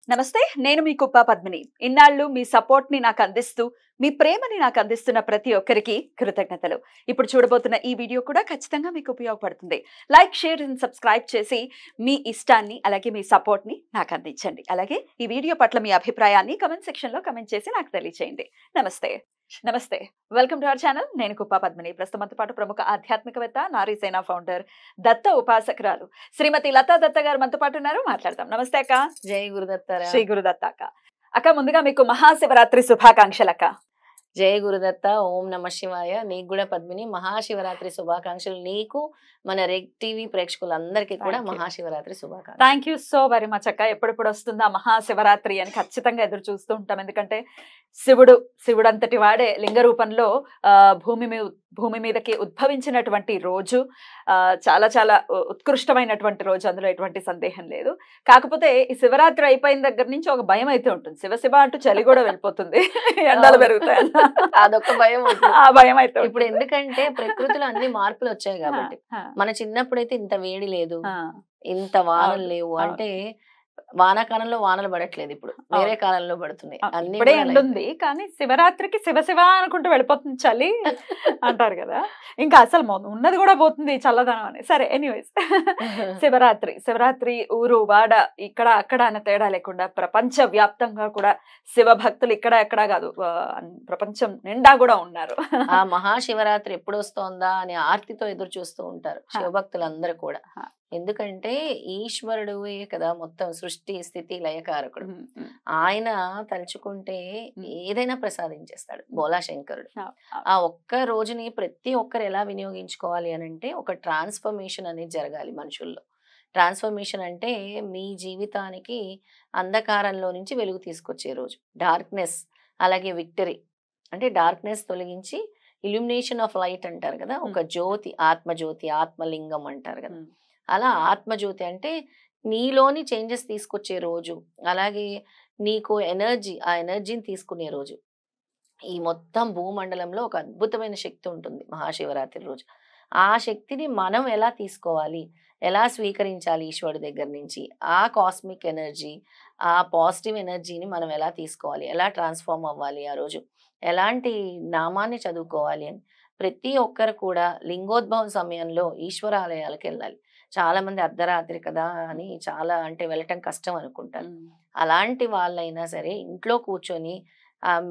నమస్తే, నేను మీ కుప్ప పద్మిని. ఇన్నాళ్ళు మీ సపోర్ట్ ని నాకు అందిస్తూ, మీ ప్రేమని నాకు అందిస్తున్న ప్రతి ఒక్కరికి కృతజ్ఞతలు. ఇప్పుడు చూడబోతున్న ఈ వీడియో కూడా ఖచ్చితంగా మీకు ఉపయోగపడుతుంది. లైక్, షేర్ అండ్ సబ్స్క్రైబ్ చేసి మీ ఇష్టాన్ని అలాగే మీ సపోర్ట్ ని నాకు అందించండి. అలాగే ఈ వీడియో పట్ల మీ అభిప్రాయాన్ని కమెంట్ సెక్షన్ లో కమెంట్ చేసి నాకు తెలియజేయండి. నమస్తే. నమస్తే. Welcome to our channel. నేను కుప్ప పద్మిని. ప్రస్తుతంతో పాటు ప్రముఖ ఆధ్యాత్మికవేత్త, నారీసేన ఫౌండర్, దత్త ఉపాసకురాలు శ్రీమతి లతా దత్త గారు మనతో పాటు ఉన్నారు. మాట్లాడతాం. నమస్తే అక్క. జై గురుదత్త. శ్రీ గురుదత్త అక్క. అక్క, ముందుగా మీకు మహాశివరాత్రి శుభాకాంక్షలు అక్క. జై గురుదత్త. ఓం నమ శివాయ. నీకు కూడా పద్మిని మహాశివరాత్రి శుభాకాంక్షలు. నీకు మన రెగ్ టీవీ ప్రేక్షకులందరికీ కూడా మహాశివరాత్రి శుభాకాంక్షలు. Thank you so very much అక్క. ఎప్పుడెప్పుడు వస్తుందా మహాశివరాత్రి అని ఖచ్చితంగా ఎదురు చూస్తూ ఉంటాం. ఎందుకంటే శివుడు అంతటి వాడే లింగ రూపంలో భూమి మీదకి ఉద్భవించినటువంటి రోజు. చాలా చాలా ఉత్కృష్టమైనటువంటి రోజు, అందులో ఎటువంటి సందేహం లేదు. కాకపోతే ఈ శివరాత్రి అయిపోయిన దగ్గర నుంచి ఒక భయం అయితే ఉంటుంది. శివ అంటూ చలి కూడా వెళ్ళిపోతుంది, ఎండలు పెరుగుతాయి, అదొక భయం. ఆ భయం అయితే ఇప్పుడు ఎందుకంటే ప్రకృతిలో అన్ని మార్పులు వచ్చాయి కాబట్టి. మన చిన్నప్పుడైతే ఇంత వేడి లేదు, ఇంత వానలు లేవు. అంటే వానాకాలంలో వానలు పడట్లేదు, ఇప్పుడు వేరే కాలంలో పడుతున్నాయి. ఇప్పుడే ఉంటుంది, కానీ శివరాత్రికి శివ అనుకుంటూ వెళ్ళిపోతుంది చలి అంటారు కదా. ఇంకా అసలు ఉన్నది కూడా పోతుంది చల్లదనం అని. సరే, ఎనీవేస్, శివరాత్రి ఊరు వాడ ఇక్కడ అక్కడ అనే తేడా లేకుండా ప్రపంచ వ్యాప్తంగా కూడా శివ భక్తులు ఇక్కడ ఎక్కడ కాదు, ప్రపంచం నిండా కూడా ఉన్నారు. ఆ మహాశివరాత్రి ఎప్పుడు వస్తోందా అని ఆర్తితో ఎదురు చూస్తూ ఉంటారు శివభక్తులందరూ కూడా. ఎందుకంటే ఈశ్వరుడు కదా మొత్తం సృష్టి స్థితి లయకారకుడు. ఆయన తలుచుకుంటే ఏదైనా ప్రసాదించేస్తాడు బోలా శంకరుడు. ఆ ఒక్క రోజుని ప్రతి ఒక్కరు ఎలా వినియోగించుకోవాలి అని అంటే, ఒక ట్రాన్స్ఫర్మేషన్ అనేది జరగాలి మనుషుల్లో. ట్రాన్స్ఫర్మేషన్ అంటే మీ జీవితానికి అంధకారంలో నుంచి వెలుగు తీసుకొచ్చే రోజు. డార్క్నెస్ అలాగే విక్టరీ. అంటే డార్క్నెస్ తొలగించి ఇల్యూమినేషన్ ఆఫ్ లైట్ అంటారు కదా, ఒక జ్యోతి, ఆత్మజ్యోతి, ఆత్మలింగం అంటారు కదా. అలా ఆత్మజ్యోతి అంటే నీలోని చేంజెస్ తీసుకొచ్చే రోజు. అలాగే నీకు ఎనర్జీ, ఆ ఎనర్జీని తీసుకునే రోజు. ఈ మొత్తం భూమండలంలో ఒక అద్భుతమైన శక్తి ఉంటుంది మహాశివరాత్రి రోజు. ఆ శక్తిని మనం ఎలా తీసుకోవాలి, ఎలా స్వీకరించాలి ఈశ్వరుడి దగ్గర నుంచి, ఆ కాస్మిక్ ఎనర్జీ, ఆ పాజిటివ్ ఎనర్జీని మనం ఎలా తీసుకోవాలి, ఎలా ట్రాన్స్ఫార్మ్ అవ్వాలి, ఆ రోజు ఎలాంటి నామాన్ని చదువుకోవాలి అని ప్రతి ఒక్కరు కూడా లింగోద్భవం సమయంలో ఈశ్వరాలయాలకు వెళ్ళాలి. చాలా మంది అర్ధరాత్రి కదా అని చాలా అంటే వెళ్ళటం కష్టం అనుకుంటారు. అలాంటి వాళ్ళైనా సరే ఇంట్లో కూర్చొని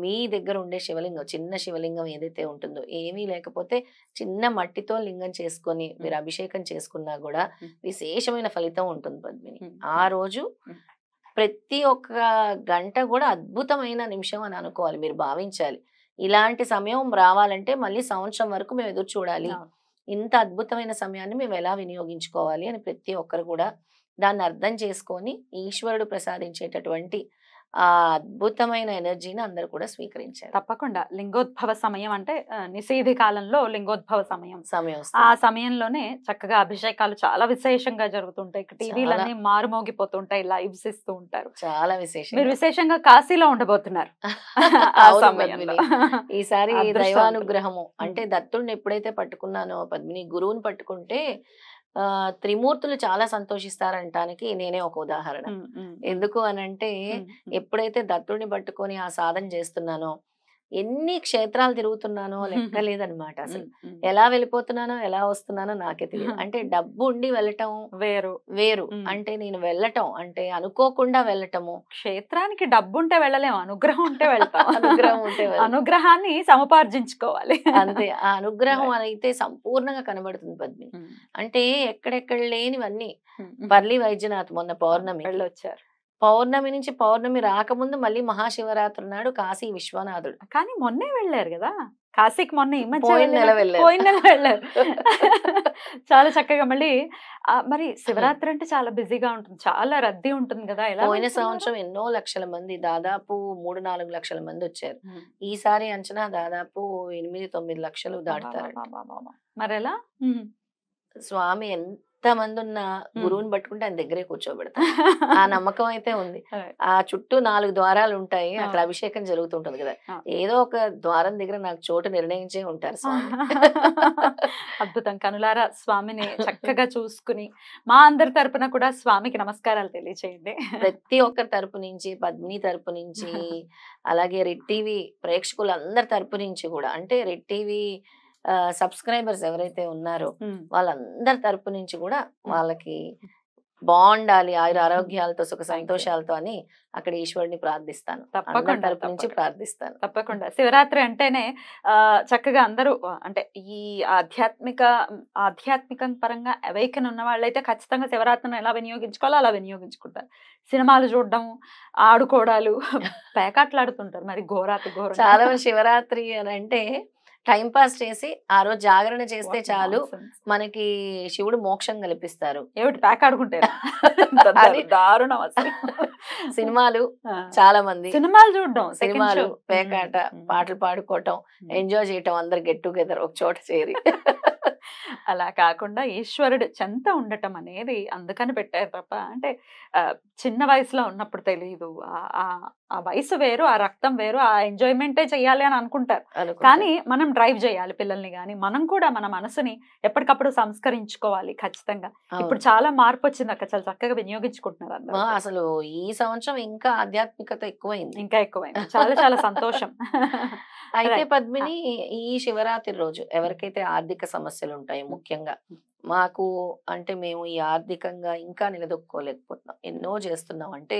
మీ దగ్గర ఉండే శివలింగం, చిన్న శివలింగం ఏదైతే ఉంటుందో, ఏమీ లేకపోతే చిన్న మట్టితో లింగం చేసుకొని మీరు అభిషేకం చేసుకున్నా కూడా విశేషమైన ఫలితం ఉంటుంది పద్మిని. ఆ రోజు ప్రతి ఒక్క గంట కూడా అద్భుతమైన నిమిషం అని అనుకోవాలి, మీరు భావించాలి. ఇలాంటి సమయం రావాలంటే మళ్ళీ సంవత్సరం వరకు మేము ఎదురు చూడాలి. ఇంత అద్భుతమైన సమయాన్ని మేము ఎలా వినియోగించుకోవాలి అని ప్రతి ఒక్కరు కూడా దాన్ని అర్థం చేసుకొని ఈశ్వరుడు ప్రసాదించేటటువంటి ఆ అద్భుతమైన ఎనర్జీని అందరూ కూడా స్వీకరించారు. తప్పకుండా లింగోద్భవ సమయం అంటే నిషేధి కాలంలో లింగోద్భవ సమయం. ఆ సమయంలోనే చక్కగా అభిషేకాలు చాలా విశేషంగా జరుగుతుంటాయి. టీవీలన్నీ మారుమోగిపోతుంటాయి, లైవ్స్ ఇస్తూ ఉంటారు. చాలా విశేషం. మీరు విశేషంగా కాశీలో ఉండబోతున్నారు ఈసారి. దైవానుగ్రహము అంటే దత్తుడిని ఎప్పుడైతే పట్టుకున్నానో పద్మిని, గురువుని పట్టుకుంటే త్రిమూర్తులు చాలా సంతోషిస్తారంటానికి నేనే ఒక ఉదాహరణ. ఎందుకు అనంటే, ఎప్పుడైతే దత్తుడిని పట్టుకొని ఆ సాధన చేస్తున్నానో, ఎన్ని క్షేత్రాలు తిరుగుతున్నానో లెక్క లేదనమాట. అసలు ఎలా వెళ్ళిపోతున్నానో ఎలా వస్తున్నానో నాకే తెలియదు. అంటే డబ్బు ఉండి వెళ్ళటం వేరు. అంటే నేను వెళ్ళటం అంటే అనుకోకుండా వెళ్ళటము. క్షేత్రానికి డబ్బు ఉంటే వెళ్ళలేము, అనుగ్రహం ఉంటే వెళ్తాం. అనుగ్రహాన్ని సముపార్జించుకోవాలి అంతే. ఆ అనుగ్రహం అయితే సంపూర్ణంగా కనబడుతుంది పద్మిని. అంటే ఎక్కడెక్కడ లేనివన్నీ. పర్లి వైద్యనాథ్ మొన్న పౌర్ణమి వెళ్ళొచ్చారు. పౌర్ణమి నుంచి పౌర్ణమి రాకముందు మళ్ళీ మహాశివరాత్రి నాడు కాశీ విశ్వనాథుడు. కానీ మొన్నే వెళ్ళారు కదా కాశీకి, మొన్న ఈ మధ్య పోయిన నెల వెళ్ళారు. చాలా చక్కగా. మళ్ళీ మరి శివరాత్రి అంటే చాలా బిజీగా ఉంటుంది, చాలా రద్దీ ఉంటుంది కదా. పోయిన సంవత్సరం ఎన్నో లక్షల మంది, దాదాపు 3-4 లక్షల మంది వచ్చారు. ఈసారి అంచనా దాదాపు 8-9 లక్షలు దాటుతారు. మరి ఎలా స్వామి ఎంత మంది ఉన్న గురువుని పట్టుకుంటే ఆయన దగ్గరే కూర్చోబెడతా. ఆ నమ్మకం అయితే ఉంది. ఆ చుట్టూ 4 ద్వారాలు ఉంటాయి, అక్కడ అభిషేకం జరుగుతుంటది కదా, ఏదో ఒక ద్వారం దగ్గర నాకు చోటు నిర్ణయించే ఉంటారు స్వామి. అద్భుతం. కనులారా స్వామిని చక్కగా చూసుకుని మా అందరి తరపున కూడా స్వామికి నమస్కారాలు తెలియచేయండి. ప్రతి ఒక్కరి తరపు నుంచి, పద్మిని తరపు నుంచి, అలాగే రెడ్ టీవీ ప్రేక్షకులందరి తరపు నుంచి కూడా, అంటే రెడ్ టీవీ సబ్స్క్రైబర్స్ ఎవరైతే ఉన్నారో వాళ్ళందరి తరపు నుంచి కూడా వాళ్ళకి బాగుండాలి, ఆయుర ఆరోగ్యాలతో సుఖ సంతోషాలతో అని అక్కడ ఈశ్వరుని ప్రార్థిస్తాను. తప్పకుండా తరపు నుంచి ప్రార్థిస్తాను. తప్పకుండా. శివరాత్రి అంటేనే చక్కగా అందరూ అంటే ఈ ఆధ్యాత్మిక పరంగా అవైకన్ ఉన్న వాళ్ళైతే ఖచ్చితంగా శివరాత్రిని ఎలా వినియోగించుకోవాలో అలా వినియోగించుకుంటారు. సినిమాలు చూడడం, ఆడుకోవడాలు, పేకాట్లాడుతుంటారు. మరి ఘోరాతి ఘోరం. చాలా మంది శివరాత్రి అని అంటే టైం పాస్ చేసి ఆ రోజు జాగరణ చేస్తే చాలు మనకి శివుడు మోక్షం కల్పిస్తారు. ఏమిటి పేకాడుకుంటే దారుణం అసలు. సినిమాలు చాలా మంది సినిమాలు చూడడం, సినిమాలు, పేకాట, పాటలు పాడుకోవటం, ఎంజాయ్ చేయటం, అందరు గెట్ టుగెదర్ ఒక చోట చేరి. అలా కాకుండా ఈశ్వరుడు చెంత ఉండటం అనేది అందుకని పెట్టారు తప్ప, అంటే చిన్న వయసులో ఉన్నప్పుడు తెలియదు. ఆ వయసు వేరు, ఆ రక్తం వేరు, ఆ ఎంజాయ్మెంటే చెయ్యాలి అని అనుకుంటారు. కానీ మనం డ్రైవ్ చేయాలి పిల్లల్ని, కానీ మనం కూడా మన మనసుని ఎప్పటికప్పుడు సంస్కరించుకోవాలి ఖచ్చితంగా. ఇప్పుడు చాలా మార్పు వచ్చింది అక్క, చాలా చక్కగా వినియోగించుకుంటున్నారు అందరూ. అసలు ఈ సంవత్సరం ఇంకా ఆధ్యాత్మికత ఎక్కువైంది, ఇంకా ఎక్కువైంది. చాలా చాలా సంతోషం. అయితే పద్మిని, ఈ శివరాత్రి రోజు ఎవరికైతే ఆర్థిక సమస్యలు ఉంటాయి, ముఖ్యంగా మాకు అంటే మేము ఈ ఆర్థికంగా ఇంకా నిలదొక్కోలేకపోతున్నాం, ఎన్నో చేస్తున్నాం అంటే,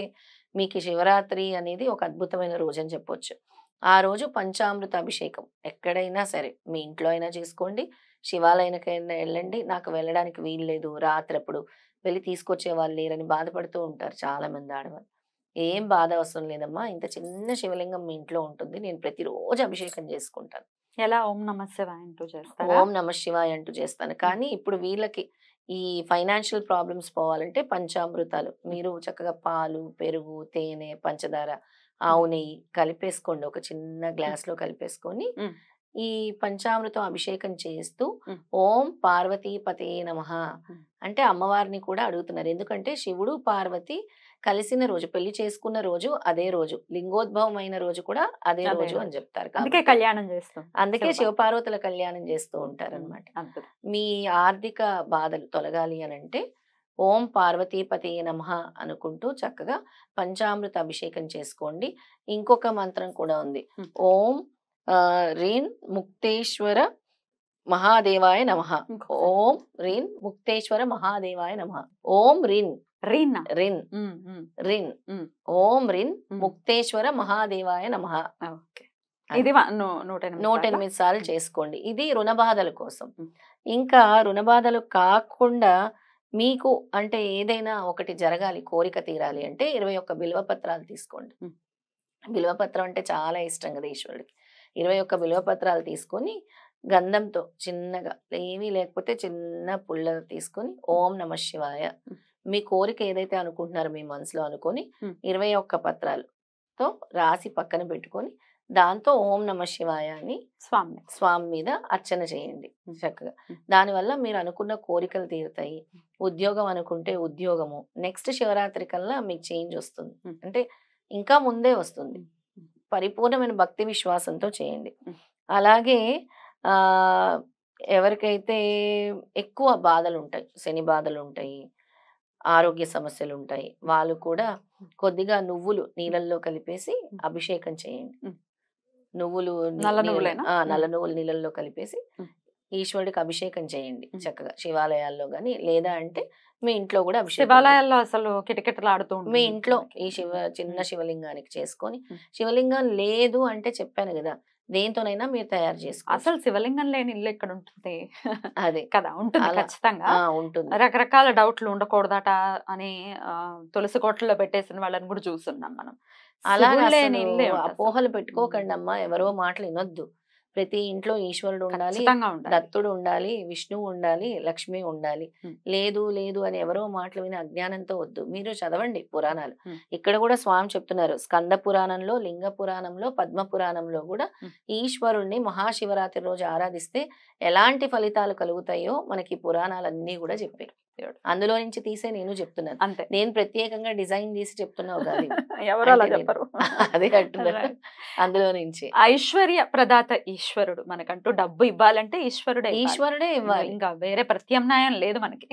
మీకు శివరాత్రి అనేది ఒక అద్భుతమైన రోజు అని చెప్పొచ్చు. ఆ రోజు పంచామృత అభిషేకం ఎక్కడైనా సరే, మీ ఇంట్లో అయినా చేసుకోండి, శివాలయానికైనా వెళ్ళండి. నాకు వెళ్ళడానికి వీలు లేదు, రాత్రి అప్పుడు వెళ్ళి తీసుకొచ్చే వాళ్ళు లేరని బాధపడుతూ ఉంటారు చాలా మంది ఆడవాళ్ళు. ఏం బాధ అవసరం లేదమ్మా, ఇంత చిన్న శివలింగం మీ ఇంట్లో ఉంటుంది, నేను ప్రతిరోజు అభిషేకం చేసుకుంటాను. ఎలా ఓం నమః శివాయ అంటూ చేస్తాను. ఓం నమః శివాయ అంటూ చేస్తాను. కానీ ఇప్పుడు వీళ్ళకి ఈ ఫైనాన్షియల్ ప్రాబ్లమ్స్ పోవాలంటే పంచామృతాలు మీరు చక్కగా పాలు, పెరుగు, తేనె, పంచదార, ఆవు నెయ్యి కలిపేసుకోండి. ఒక చిన్న గ్లాస్ లో కలిపేసుకొని ఈ పంచామృతం అభిషేకం చేస్తూ ఓం పార్వతీపతే నమః అంటే అమ్మవారిని కూడా అడుగుతున్నారు. ఎందుకంటే శివుడు పార్వతి కలిసిన రోజు, పెళ్లి చేసుకున్న రోజు అదే రోజు, లింగోద్భవం అయిన రోజు కూడా అదే రోజు అని చెప్తారు. అందుకే కళ్యాణం చేస్తాం, అందుకే శివపార్వతుల కళ్యాణం చేస్తూ ఉంటారు అనమాట. మీ ఆర్థిక బాధలు తొలగాలి అని అంటే ఓం పార్వతీపతే నమః అనుకుంటూ చక్కగా పంచామృత అభిషేకం చేసుకోండి. ఇంకొక మంత్రం కూడా ఉంది, ఓం రీన్ ముక్తేశ్వర మహాదేవాయ నమః. ఓం రీన్ ముక్తేశ్వర మహాదేవాయ నమః. ఓం రిన్ రిన్ రిన్ రిన్ ఓం రిన్ ముక్తేశ్వర మహాదేవాయ నమః. ఇది 108 సార్లు చేసుకోండి. ఇది రుణ బాధల కోసం. ఇంకా రుణ బాధలు కాకుండా మీకు అంటే ఏదైనా ఒకటి జరగాలి, కోరిక తీరాలి అంటే 21 బిల్వపత్రాలు తీసుకోండి. బిల్వపత్రం అంటే చాలా ఇష్టం కదా ఈశ్వరుడికి. 21 బిల్వపత్రాలు తీసుకొని గంధంతో చిన్నగా, ఏమీ లేకపోతే చిన్న పుల్ల తీసుకొని ఓం నమః శివాయ, మీ కోరిక ఏదైతే అనుకుంటున్నారో మీ మనసులో అనుకొని 21 పత్రాలతో రాసి పక్కన పెట్టుకొని దాంతో ఓం నమః శివాయ అని స్వామి మీద అర్చన చేయండి చక్కగా. దానివల్ల మీరు అనుకున్న కోరికలు తీరుతాయి. ఉద్యోగం అనుకుంటే ఉద్యోగము నెక్స్ట్ శివరాత్రి కల్లా మీకు చేంజ్ వస్తుంది, అంటే ఇంకా ముందే వస్తుంది. పరిపూర్ణమైన భక్తి విశ్వాసంతో చేయండి. అలాగే ఎవరికైతే ఎక్కువ బాధలు ఉంటాయి, శని బాధలు ఉంటాయి, ఆరోగ్య సమస్యలు ఉంటాయి, వాళ్ళు కూడా కొద్దిగా నువ్వులు నీళ్ళల్లో కలిపేసి అభిషేకం చేయండి. నువ్వులు నల్ల నువ్వులు నీళ్ళల్లో కలిపేసి ఈశ్వరుడికి అభిషేకం చేయండి చక్కగా, శివాలయాల్లో గాని లేదా అంటే మీ ఇంట్లో కూడా అభిషేకం. శివాలయాల్లో అసలు కిటకిటలాడుతూ మీ ఇంట్లో ఈ చిన్న శివలింగానికి చేసుకొని, శివలింగం లేదు అంటే చెప్పాను కదా, దేంతోనైనా మీరు తయారు చేసుకో. అసలు శివలింగం లేని ఇల్లు ఎక్కడ ఉంటుంది? అదే కదా, ఉంటుంది ఖచ్చితంగా ఉంటుంది. రకరకాల డౌట్లు ఉండకూడదట అని తులసి కోటలో పెట్టేసిన వాళ్ళని కూడా చూస్తున్నాం మనం. అలా అపోహలు పెట్టుకోకండి అమ్మా, ఎవరో మాటలు వినొద్దు. ప్రతి ఇంట్లో ఈశ్వరుడు ఉండాలి, దత్తుడు ఉండాలి, విష్ణువు ఉండాలి, లక్ష్మి ఉండాలి. లేదు లేదు అని ఎవరో మాటలు విని అజ్ఞానంతో వద్దు. మీరు చదవండి పురాణాలు. ఇక్కడ కూడా స్వామి చెప్తున్నారు, స్కంద పురాణంలో, లింగ పురాణంలో, పద్మ పురాణంలో కూడా ఈశ్వరుణ్ణి మహాశివరాత్రి రోజు ఆరాధిస్తే ఎలాంటి ఫలితాలు కలుగుతాయో మనకి పురాణాలన్నీ కూడా చెప్పాయి. అందులో నుంచి తీసే నేను చెప్తున్నాను. అంతే. నేను ప్రత్యేకంగా డిజైన్ చేసి చెప్తున్నావు కాదు. ఎవరు అలా చెప్పరు. అదే అంటున్నారు. అందులో నుంచి ఐశ్వర్య ప్రదాత ఈశ్వరుడు. మనకంటూ డబ్బు ఇవ్వాలంటే ఈశ్వరుడే ఇవ్వాలి. ఇంకా వేరే ప్రత్యామ్నాయం లేదు మనకి.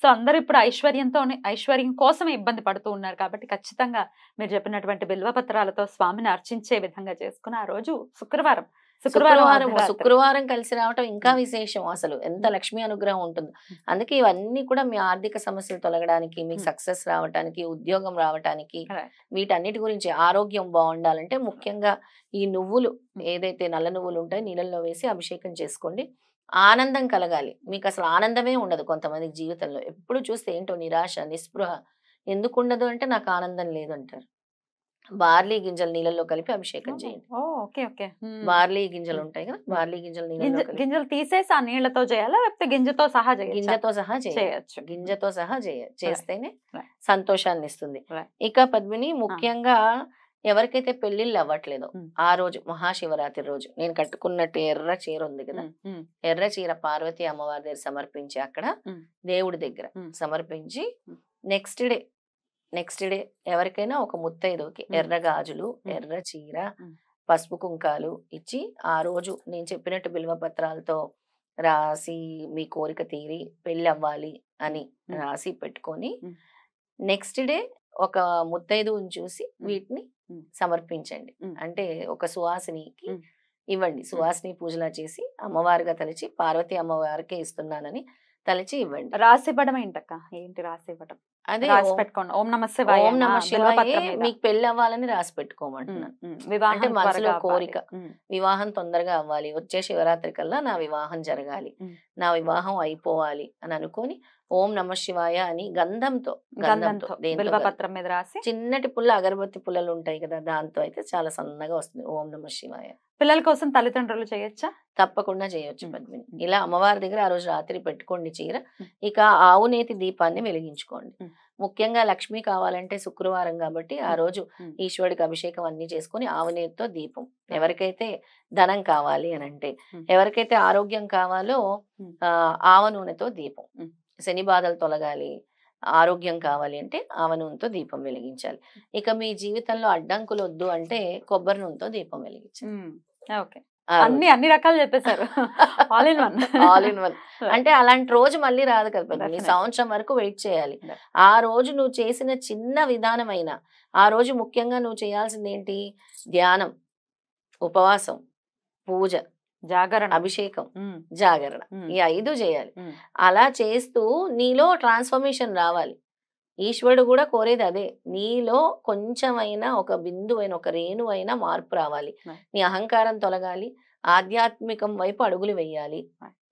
సో అందరూ ఇప్పుడు ఐశ్వర్యం కోసమే ఇబ్బంది పడుతూ ఉన్నారు కాబట్టి ఖచ్చితంగా మీరు చెప్పినటువంటి బిల్వపత్రాలతో స్వామిని అర్చించే విధంగా చేసుకుని ఆ రోజు శుక్రవారం కలిసి రావటం ఇంకా విశేషం. అసలు ఎంత లక్ష్మీ అనుగ్రహం ఉంటుంది. అందుకే ఇవన్నీ కూడా మీ ఆర్థిక సమస్యలు తొలగడానికి, మీకు సక్సెస్ రావడానికి, ఉద్యోగం రావడానికి, వీటన్నిటి గురించి ఆరోగ్యం బాగుండాలంటే ముఖ్యంగా ఈ నువ్వులు ఏదైతే నల్ల నువ్వులు ఉంటాయో నీళ్ళల్లో వేసి అభిషేకం చేసుకోండి. ఆనందం కలగాలి. మీకు అసలు ఆనందమే ఉండదు కొంతమంది జీవితంలో. ఎప్పుడు చూస్తే ఏంటో నిరాశ, నిస్పృహ. ఎందుకు ఉండదు అంటే నాకు ఆనందం లేదంటారు. బార్లీ గింజలు నీళ్ళల్లో కలిపి అభిషేకం చేయండి. బార్లీ గింజలు ఉంటాయి కదా, బార్లీ గింజలు తీసేసి ఆ నీళ్లతో చేయాలా లేకపోతే గింజతో సహా చేయొచ్చు. గింజతో సహా చేస్తేనే సంతోషాన్ని ఇస్తుంది. ఇక పద్మిని ముఖ్యంగా ఎవరికైతే పెళ్లిళ్ళు అవ్వట్లేదో ఆ రోజు మహాశివరాత్రి రోజు నేను కట్టుకున్నట్టు ఎర్ర చీర ఉంది కదా, ఎర్ర చీర పార్వతీ అమ్మవారి దగ్గర సమర్పించి అక్కడ దేవుడి దగ్గర సమర్పించి నెక్స్ట్ డే ఎవరికైనా ఒక ముత్తైదుకి ఎర్ర గాజులు, ఎర్ర చీర, పసుపు కుంకాలు ఇచ్చి ఆ రోజు నేను చెప్పినట్టు బిల్వపత్రాలతో రాసి మీ కోరిక తీరి పెళ్లి అవ్వాలి అని రాసి పెట్టుకొని నెక్స్ట్ డే ఒక ముత్తైదువుని చూసి వీటిని సమర్పించండి. అంటే ఒక సువాసినికి ఇవ్వండి. సువాసిని పూజలా చేసి అమ్మవారిగా తలిచి పార్వతీ అమ్మవారికే ఇస్తున్నానని తలిచి ఇవ్వండి. రాసి ఇవ్వడం ఏంటక్క? ఏంటి రాసి ఇవ్వడం? అదే పెట్టుకోండి. ఓం నమః శివాయ మీకు పెళ్లి అవ్వాలని రాసి పెట్టుకోమంటున్నాను. అంటే మనసులో కోరిక, వివాహం తొందరగా అవ్వాలి, వచ్చే శివరాత్రి కల్లా నా వివాహం జరగాలి, నా వివాహం అయిపోవాలి అని అనుకొని ఓం నమః శివాయ అని గంధంతో బిల్వపత్రం మీద రాసి చిన్నటి పుల్ల, అగరబత్తి పుల్లలు ఉంటాయి కదా, దాంతో అయితే చాలా సన్నగా వస్తుంది ఓం నమః శివాయ. పిల్లల కోసం తల్లిదండ్రులు చేయొచ్చా? తప్పకుండా చేయొచ్చు పద్మిని. ఇలా అమ్మవారి దగ్గర ఆ రోజు రాత్రి పెట్టుకోండి చీర. ఇక ఆవు నేతి దీపాన్ని వెలిగించుకోండి. ముఖ్యంగా లక్ష్మి కావాలంటే శుక్రవారం కాబట్టి ఆ రోజు ఈశ్వరుడికి అభిషేకం అన్ని చేసుకుని ఆవు నేతితో దీపం. ఎవరికైతే ధనం కావాలి అని అంటే, ఎవరికైతే ఆరోగ్యం కావాలో ఆవ నూనెతో దీపం. శని బాధలు తొలగాలి, ఆరోగ్యం కావాలి అంటే ఆవ నూనెతో దీపం వెలిగించాలి. ఇక మీ జీవితంలో అడ్డంకులు వద్దు అంటే కొబ్బరి నూనెతో దీపం వెలిగించాలి. అన్ని రకాలు చెప్పేశారు. All in one. అంటే అలాంటి రోజు మళ్ళీ రాదు కదా, సంవత్సరం వరకు వెయిట్ చేయాలి. ఆ రోజు నువ్వు చేసిన చిన్న విధానమైన ఆ రోజు ముఖ్యంగా నువ్వు చేయాల్సింది ఏంటి? ధ్యానం, ఉపవాసం, పూజ, జాగరణ, అభిషేకం, జాగరణ, ఈ 5 చేయాలి. అలా చేస్తూ నీలో ట్రాన్స్ఫర్మేషన్ రావాలి. ఈశ్వరుడు కూడా కోరేది అదే. నీలో కొంచెమైనా ఒక బిందువైన, ఒక రేణువైనా మార్పు రావాలి. నీ అహంకారం తొలగాలి, ఆధ్యాత్మికం వైపు అడుగులు వేయాలి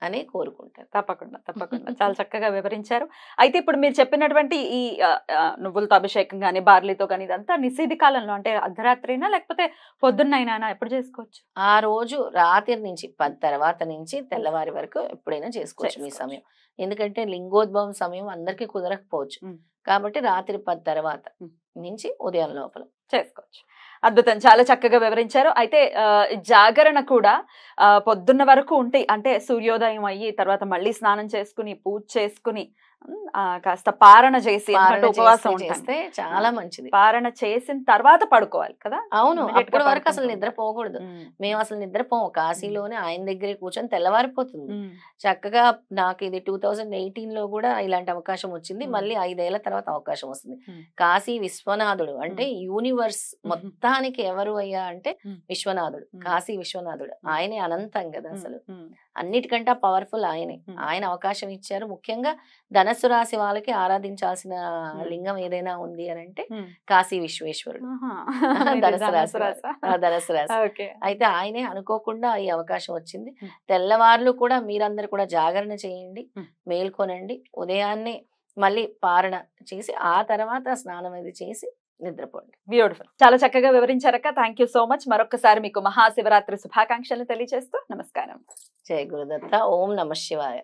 అనే కోరుకుంటారు. తప్పకుండా చాలా చక్కగా వివరించారు. అయితే ఇప్పుడు మీరు చెప్పినటువంటి ఈ నువ్వులతో అభిషేకం కానీ, బార్లీతో కానీ ఇదంతా నిషేధి కాలంలో అంటే అర్ధరాత్రినా లేకపోతే పొద్దున్నైనా ఎప్పుడు చేసుకోవచ్చు? ఆ రోజు రాత్రి నుంచి 10 తర్వాత నుంచి తెల్లవారి వరకు ఎప్పుడైనా చేసుకోవచ్చు మీ సమయం. ఎందుకంటే లింగోద్భవం సమయం అందరికీ కుదరకపోవచ్చు కాబట్టి రాత్రి 10 తర్వాత నుంచి ఉదయం లోపల చేసుకోవచ్చు. అద్భుతం, చాలా చక్కగా వివరించారు. అయితే జాగరణ కూడా పొద్దున్న వరకు ఉంటాయి. అంటే సూర్యోదయం అయ్యి తర్వాత మళ్ళీ స్నానం చేసుకుని పూజ చేసుకుని కాస్త పారణ చేసి ఉపవాసం చేస్తే చాలా మంచిది. పారణ చేసిన తర్వాత పడుకోవాలి కదా? అవును, అప్పటి వరకు అసలు నిద్రపోకూడదు. మేము అసలు నిద్రపోము. కాశీలోనే ఆయన దగ్గరే కూర్చొని తెల్లవారిపోతుంది చక్కగా. నాకు ఇది 2018లో కూడా ఇలాంటి అవకాశం వచ్చింది. మళ్ళీ 5 ఏళ్ల తర్వాత అవకాశం వస్తుంది. కాశీ విశ్వనాథుడు అంటే యూనివర్స్ మొత్తానికి ఎవరు అయ్యా అంటే విశ్వనాథుడు, కాశీ విశ్వనాథుడు. ఆయనే అనంతం కదా, అసలు అన్నిటికంటే పవర్ఫుల్ ఆయనే. ఆయన అవకాశం ఇచ్చారు. ముఖ్యంగా ధనస్సు రాశి వాళ్ళకి ఆరాధించాల్సిన లింగం ఏదైనా ఉంది అని అంటే కాశీ విశ్వేశ్వరుడు, ధనస్సు రాశి. అయితే ఆయనే అనుకోకుండా ఈ అవకాశం వచ్చింది. తెల్లవార్లు కూడా మీరందరూ కూడా జాగరణ చేయండి, మేల్కొనండి. ఉదయాన్నే మళ్ళీ పారణ చేసి ఆ తర్వాత స్నానం అది చేసి నిద్రపోండి. బ్యూటిఫుల్, చాలా చక్కగా వివరించారక్క. Thank you so much. మరొకసారి మీకు మహాశివరాత్రి శుభాకాంక్షలు తెలియజేస్తూ నమస్కారం. జయ గురుదత్త. ఓం నమః శివాయ.